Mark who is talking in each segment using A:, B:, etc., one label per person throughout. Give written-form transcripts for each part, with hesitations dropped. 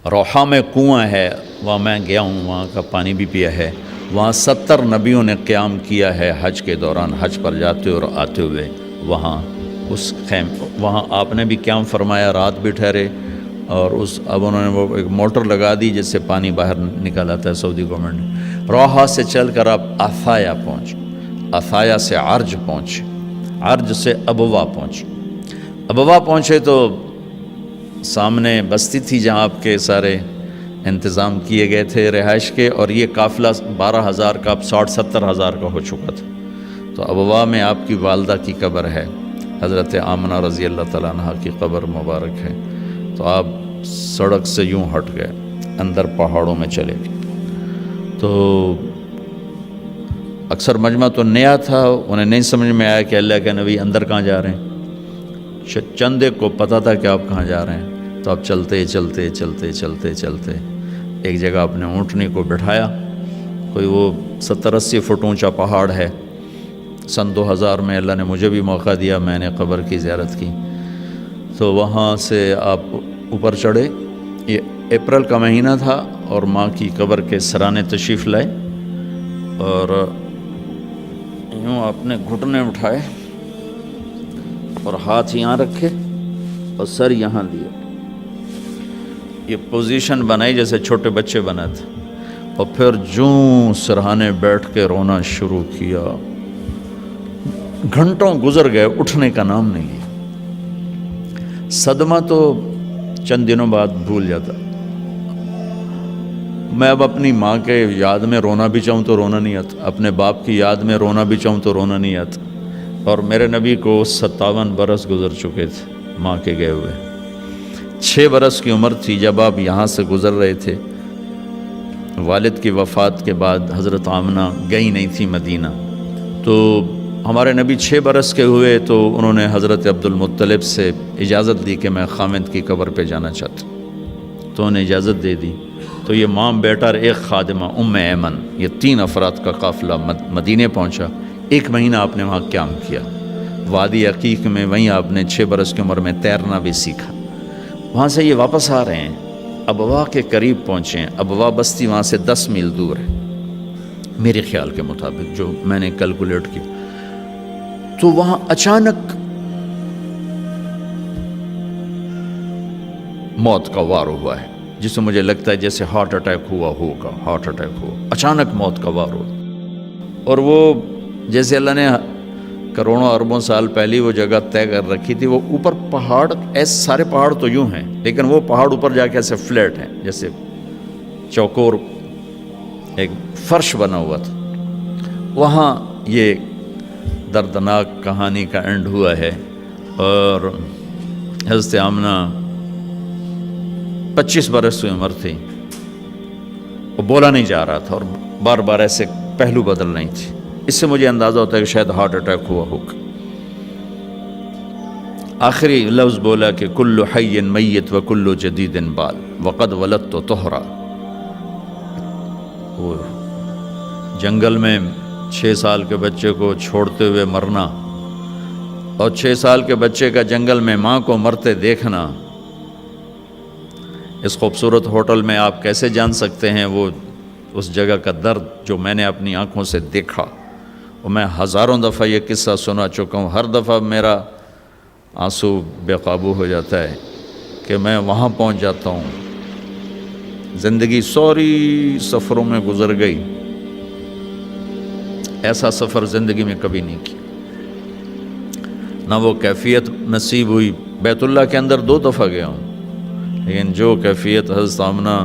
A: روحا میں کنواں ہے، وہاں میں گیا ہوں، وہاں کا پانی بھی پیا ہے۔ وہاں 70 نبیوں نے قیام کیا ہے حج کے دوران، حج پر جاتے اور آتے ہوئے وہاں اس وہاں آپ نے بھی قیام فرمایا، رات بھی ٹھہرے، اور اب انہوں نے وہ ایک موٹر لگا دی جس سے پانی باہر نکل آتا ہے سعودی گورنمنٹ نے۔ روحا سے چل کر آپ عثایا پہنچ، عثایا سے عرج پہنچے، عرج سے ابوا پہنچے۔ ابوا پہنچے تو سامنے بستی تھی جہاں آپ کے سارے انتظام کیے گئے تھے رہائش کے، اور یہ قافلہ 12,000 کا اب 60-70,000 کا ہو چکا تھا۔ تو ابوا میں آپ کی والدہ کی قبر ہے، حضرت آمنہ رضی اللہ تعالیٰ عنہ کی قبر مبارک ہے۔ تو آپ سڑک سے یوں ہٹ گئے، اندر پہاڑوں میں چلے گئے۔ تو اکثر مجمع تو نیا تھا، انہیں نہیں سمجھ میں آیا کہ اللہ کے نبی اندر کہاں جا رہے ہیں۔ چند ایک کو پتہ تھا کہ آپ کہاں جا رہے ہیں، تو آپ چلتے چلتے چلتے چلتے چلتے ایک جگہ اپنے اونٹنی کو بٹھایا، کوئی وہ 70-80 فٹ اونچا پہاڑ ہے۔ سن 2000 میں اللہ نے مجھے بھی موقع دیا، میں نے قبر کی زیارت کی، تو وہاں سے آپ اوپر چڑھے۔ یہ اپریل کا مہینہ تھا اور ماں کی قبر کے سرانے تشریف لائے، اور یوں آپ نے گھٹنے اٹھائے اور ہاتھ یہاں رکھے اور سر یہاں لیا، یہ پوزیشن بنائی جیسے چھوٹے بچے بناتے، اور پھر جوں سرہانے بیٹھ کے رونا شروع کیا۔ گھنٹوں گزر گئے، اٹھنے کا نام نہیں لیا۔ صدمہ تو چند دنوں بعد بھول جاتا۔ میں اب اپنی ماں کے یاد میں رونا بھی چاہوں تو رونا نہیں آتا، اپنے باپ کی یاد میں رونا بھی چاہوں تو رونا نہیں آتا۔ اور میرے نبی کو 57 برس گزر چکے تھے ماں کے گئے ہوئے۔ 6 برس کی عمر تھی جب آپ یہاں سے گزر رہے تھے۔ والد کی وفات کے بعد حضرت آمنہ گئی نہیں تھی مدینہ، تو ہمارے نبی 6 برس کے ہوئے تو انہوں نے حضرت عبد المطلب سے اجازت دی کہ میں خامد کی قبر پہ جانا چاہتا ہوں، تو انہیں اجازت دے دی۔ تو یہ ماں بیٹا اور ایک خادمہ ام ایمن، یہ 3 افراد کا قافلہ مدینے پہنچا۔ 1 مہینہ آپ نے وہاں قیام کیا، وادی عقیق میں، وہیں آپ نے 6 برس کی عمر میں تیرنا بھی سیکھا۔ وہاں سے یہ واپس آ رہے ہیں، ابوا کے قریب پہنچے ہیں۔ ابوا بستی وہاں سے 10 میل دور ہے میرے خیال کے مطابق، جو میں نے کیلکولیٹ کی۔ تو وہاں اچانک موت کا وار ہوا ہے، جس سے مجھے لگتا ہے جیسے ہارٹ اٹیک ہوا ہوگا، ہارٹ اٹیک ہوا، اچانک موت کا وار ہوا۔ اور وہ جیسے اللہ نے کروڑوں اربوں سال پہلی وہ جگہ طے کر رکھی تھی، وہ اوپر پہاڑ، ایسے سارے پہاڑ تو یوں ہیں، لیکن وہ پہاڑ اوپر جا کے ایسے فلیٹ ہیں، جیسے چوکور ایک فرش بنا ہوا تھا۔ وہاں یہ دردناک کہانی کا اینڈ ہوا ہے، اور حضرت آمنہ 25 برس کی عمر تھی، وہ بولا نہیں جا رہا تھا، اور بار بار ایسے پہلو بدل نہیں تھی۔ اس سے مجھے اندازہ ہوتا ہے کہ شاید ہارٹ اٹیک ہوا ہوگا۔ آخری لفظ بولا کہ کل حی میت و کل جدید بال وقد ولدت طہرا۔ وہ جنگل میں 6 سال کے بچے کو چھوڑتے ہوئے مرنا، اور 6 سال کے بچے کا جنگل میں ماں کو مرتے دیکھنا، اس خوبصورت ہوٹل میں آپ کیسے جان سکتے ہیں وہ اس جگہ کا درد جو میں نے اپنی آنکھوں سے دیکھا۔ اور میں ہزاروں دفعہ یہ قصہ سنا چکا ہوں، ہر دفعہ میرا آنسو بے قابو ہو جاتا ہے کہ میں وہاں پہنچ جاتا ہوں۔ زندگی سوری سفروں میں گزر گئی، ایسا سفر زندگی میں کبھی نہیں کیا، نہ وہ کیفیت نصیب ہوئی۔ بیت اللہ کے اندر 2 دفعہ گیا ہوں، لیکن جو کیفیت حضرت آمنہ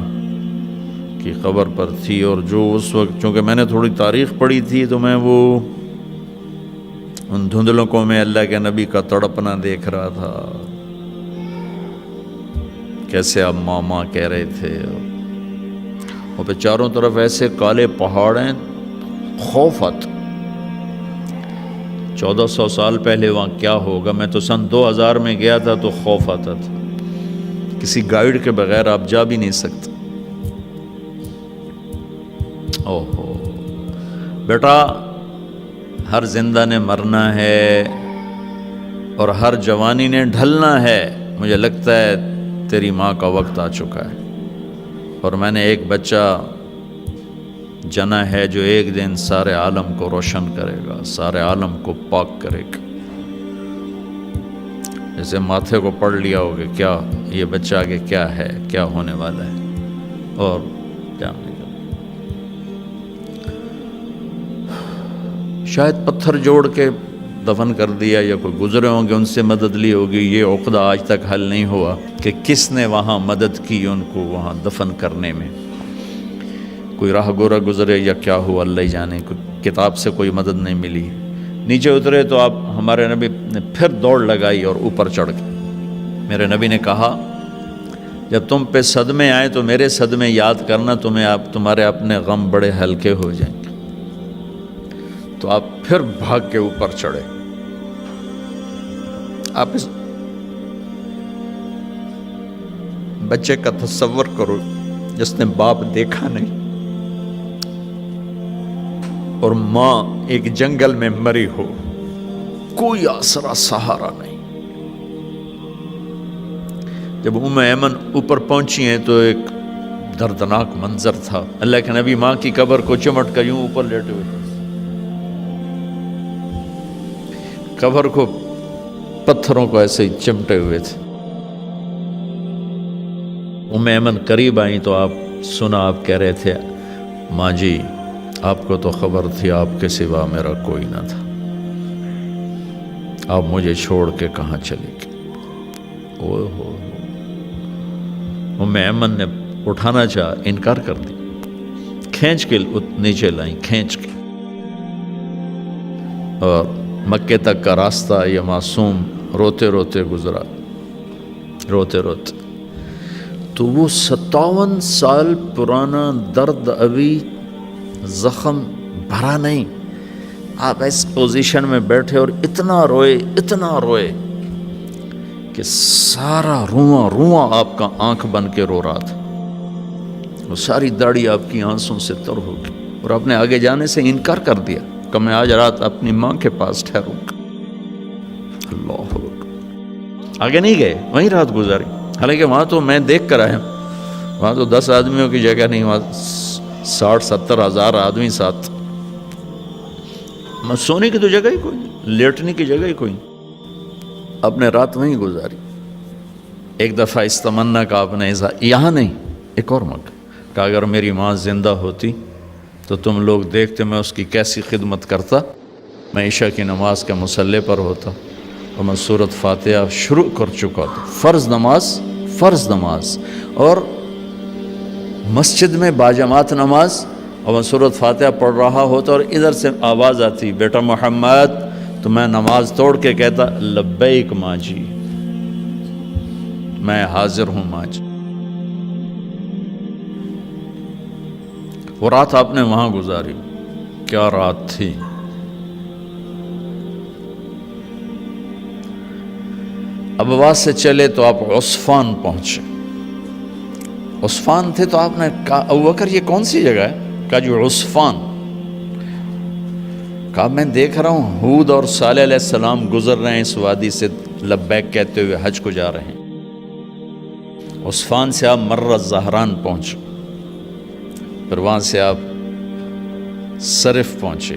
A: کی قبر پر تھی، اور جو اس وقت، چونکہ میں نے تھوڑی تاریخ پڑھی تھی، تو میں وہ ان دھندلکوں میں اللہ کے نبی کا تڑپنا دیکھ رہا تھا، کیسے اب ماما کہہ رہے تھے، اور پھر چاروں طرف ایسے کالے پہاڑ ہیں، خوف آتا۔ 1400 سال پہلے وہاں کیا ہوگا، میں تو سن 2000 میں گیا تھا تو خوف آتا تھا، کسی گائیڈ کے بغیر آپ جا بھی نہیں سکتے۔ اوہو بیٹا، ہر زندہ نے مرنا ہے اور ہر جوانی نے ڈھلنا ہے۔ مجھے لگتا ہے تیری ماں کا وقت آ چکا ہے۔ اور میں نے ایک بچہ جنا ہے جو ایک دن سارے عالم کو روشن کرے گا، سارے عالم کو پاک کرے گا۔ جیسے ماتھے کو پڑھ لیا ہوگا کیا یہ بچہ آگے کیا ہے، کیا ہونے والا ہے، اور جاننے کا شاید پتھر جوڑ کے دفن کر دیا، یا کوئی گزرے ہوں گے ان سے مدد لی ہوگی۔ یہ عقدہ آج تک حل نہیں ہوا کہ کس نے وہاں مدد کی ان کو وہاں دفن کرنے میں۔ کوئی راہ گورا گزرے یا کیا ہوا اللہ ہی جانے، کوئی کتاب سے کوئی مدد نہیں ملی۔ نیچے اترے تو آپ ہمارے نبی نے پھر دوڑ لگائی اور اوپر چڑھ گئے۔ میرے نبی نے کہا جب تم پہ صدمے آئے تو میرے صدمے یاد کرنا، تمہارے اپنے غم بڑے ہلکے ہو جائیں گے۔ تو آپ پھر بھاگ کے اوپر چڑھے۔ آپ اس بچے کا تصور کرو جس نے باپ دیکھا نہیں، اور ماں ایک جنگل میں مری ہو، کوئی آسرا سہارا نہیں۔ جب ام ایمن اوپر پہنچی ہیں تو ایک دردناک منظر تھا۔ اللہ کے نبی ماں کی قبر کو چمٹ کر یوں اوپر لیٹے ہوئے، قبر کو پتھروں کو ایسے ہی چمٹے ہوئے تھے۔ ام ایمن قریب آئیں تو آپ سنا، آپ کہہ رہے تھے ماں جی آپ کو تو خبر تھی آپ کے سوا میرا کوئی نہ تھا، آپ مجھے چھوڑ کے کہاں چلے گئے۔ اوہ ہو ام ایمن نے اٹھانا چاہا، انکار کر دی، کھینچ کے نیچے لائیں، کھینچ کے۔ اور مکے تک کا راستہ یہ معصوم روتے روتے گزرا، روتے روتے۔ تو وہ 57 سال پرانا درد ابھی زخم بھرا نہیں۔ آپ اس پوزیشن میں بیٹھے اور اتنا روئے کہ سارا رواں آپ کا آنکھ بن کے رو رہا تھا۔ وہ ساری داڑھی آپ کی آنسوں سے تر ہو گئی، اور آپ نے آگے جانے سے انکار کر دیا کہ میں آج رات اپنی ماں کے پاس ٹھہروں گا۔ اللہ اکبر۔ آگے نہیں گئے، وہیں رات گزاری۔ حالانکہ وہاں تو میں دیکھ کر آیا، وہاں تو 10 آدمیوں کی جگہ نہیں، وہاں 60-70 ہزار آدمی ساتھ۔ سونے کی تو جگہ ہی کوئی نہیں، لیٹنے کی جگہ ہی کوئی نہیں۔ آپ نے رات وہیں گزاری۔ ایک دفعہ اس تمنا کا آپ نے یہاں نہیں، ایک اور موقع کہ اگر میری ماں زندہ ہوتی تو تم لوگ دیکھتے میں اس کی کیسی خدمت کرتا۔ میں عشاء کی نماز کے مصلی پر ہوتا اور میں سورۃ فاتحہ شروع کر چکا تھا، فرض نماز، اور مسجد میں باجماعت نماز، اور میں سورۃ فاتحہ پڑھ رہا ہوتا اور ادھر سے آواز آتی بیٹا محمد، تو میں نماز توڑ کے کہتا لبیک ماں جی، میں حاضر ہوں ماں جی۔ وہ رات آپ نے وہاں گزاری، کیا رات تھی۔ ابواس سے چلے تو آپ عصفان پہنچے۔ عصفان تھے تو آپ نے کہا ابوبکر یہ کون سی جگہ ہے؟ کہا جو عصفان۔ کہا میں دیکھ رہا ہوں ہود اور صالح علیہ السلام گزر رہے ہیں اس وادی سے، لبیک کہتے ہوئے حج کو جا رہے ہیں۔ عصفان سے آپ مر الزہران پہنچے، پھر وہاں سے آپ صرف پہنچے۔